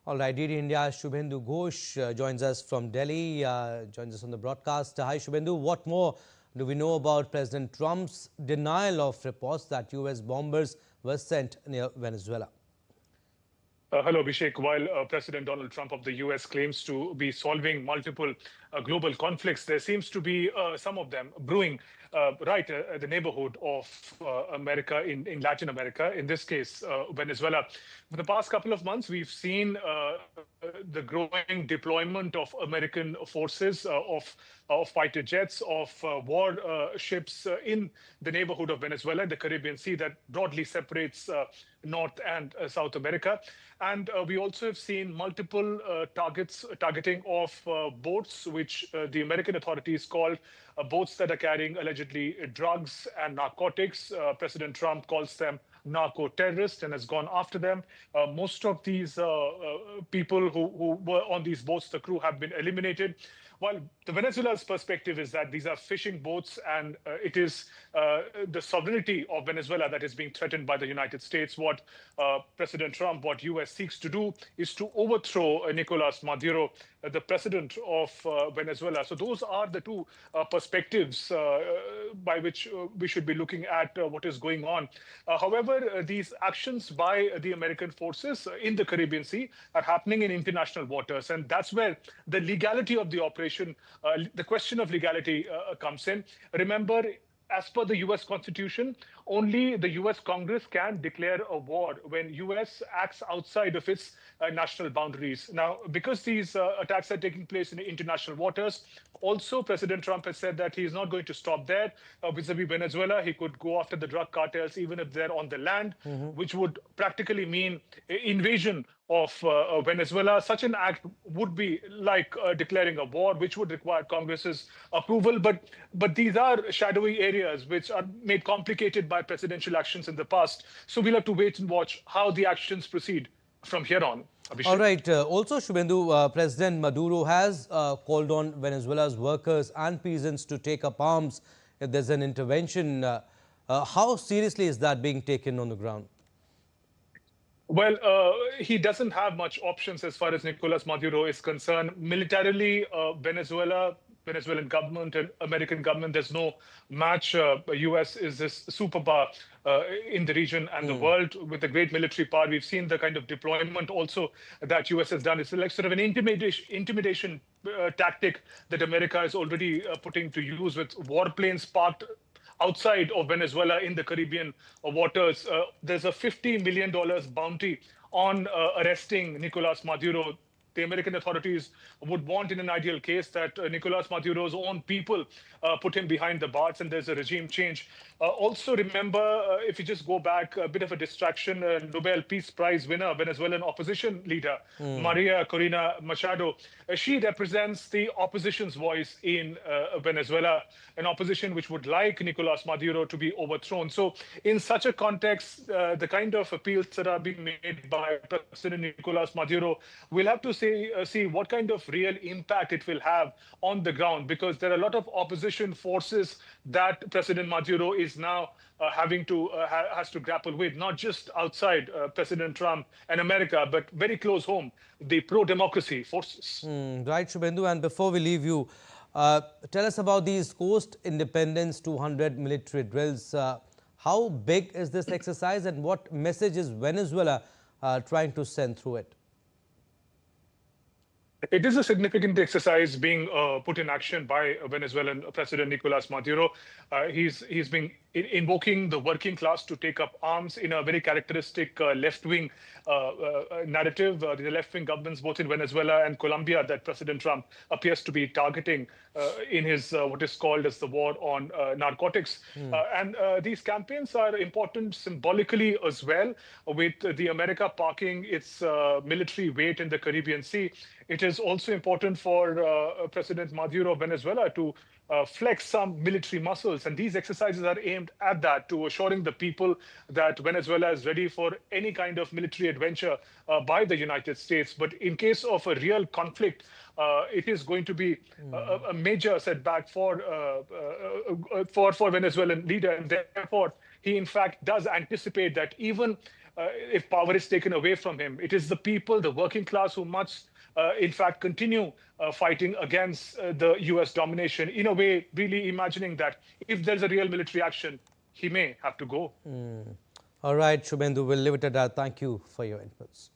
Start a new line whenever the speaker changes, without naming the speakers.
All right, DD India's Shubhendu Ghosh joins us from Delhi, joins us on the broadcast. Hi, Shubhendu. What more do we know about President Trump's denial of reports that U.S. bombers were sent near Venezuela?
Hello, Abhishek. While President Donald Trump of the US claims to be solving multiple global conflicts, there seems to be some of them brewing right at the neighborhood of America, in Latin America, in this case, Venezuela. For the past couple of months, we've seen the growing deployment of American forces, of fighter jets, of war ships in the neighborhood of Venezuela, the Caribbean Sea that broadly separates North and South America. And we also have seen multiple targeting of boats, which the American authorities called boats that are carrying allegedly drugs and narcotics. President Trump calls them narco-terrorists and has gone after them. Most of these people who were on these boats, the crew, have been eliminated. While the Venezuela's perspective is that these are fishing boats and it is the sovereignty of Venezuela that is being threatened by the United States, what President Trump, what US seeks to do is to overthrow Nicolas Maduro, the president of Venezuela. So those are the two perspectives by which we should be looking at what is going on. However, these actions by the American forces in the Caribbean Sea are happening in international waters, and that's where the legality of the operation, the question of legality comes in. Remember, as per the US Constitution, only the US Congress can declare a war when US acts outside of its national boundaries. Now, because these attacks are taking place in international waters, also President Trump has said that he is not going to stop there. Vis-a-vis Venezuela, he could go after the drug cartels even if they're on the land, which would practically mean invasion of Venezuela. Such an act would be like declaring a war, which would require Congress's approval. But these are shadowy areas which are made complicated by presidential actions in the past. So we'll have to wait and watch how the actions proceed from here on. Abhishek.
All right. Also, Shubhendu, President Maduro has called on Venezuela's workers and peasants to take up arms if there's an intervention. How seriously is that being taken on the ground?
Well, he doesn't have much options as far as Nicolas Maduro is concerned. Militarily, Venezuelan government and American government, there's no match. US is this superpower in the region and the world with a great military power. We've seen the kind of deployment also that US has done. It's like sort of an intimidation tactic that America is already putting to use with warplanes parked outside of Venezuela in the Caribbean waters. There's a $50 million bounty on arresting Nicolas Maduro. The American authorities would want, in an ideal case, that Nicolas Maduro's own people put him behind the bars and there's a regime change. Also, remember, if you just go back, a bit of a distraction, Nobel Peace Prize winner, Venezuelan opposition leader, Maria Corina Machado, she represents the opposition's voice in Venezuela, an opposition which would like Nicolas Maduro to be overthrown. So in such a context, the kind of appeals that are being made by President Nicolas Maduro, we'll have to see what kind of real impact it will have on the ground, because there are a lot of opposition forces that President Maduro is now has to grapple with, not just outside President Trump and America, but very close home, the pro-democracy forces.
Right, Shubhendu. And before we leave you, tell us about these Coast Independence 200 military drills. How big is this exercise and what message is Venezuela trying to send through it?
It is a significant exercise being put in action by Venezuelan President Nicolas Maduro. He's been invoking the working class to take up arms in a very characteristic left-wing narrative. The left-wing governments, both in Venezuela and Colombia, that President Trump appears to be targeting in his what is called as the war on narcotics. And these campaigns are important symbolically as well, with the America parking its military weight in the Caribbean Sea. It is also important for President Maduro of Venezuela to flex some military muscles. And these exercises are aimed at that, to assuring the people that Venezuela is ready for any kind of military adventure by the United States. But in case of a real conflict, it is going to be a major setback for Venezuelan leader. And therefore, he in fact does anticipate that even if power is taken away from him. It is the people, the working class, who must, in fact, continue fighting against the US domination, in a way, really imagining that if there's a real military action, he may have to go.
All right, Shubhendu, we'll leave it at that. Thank you for your inputs.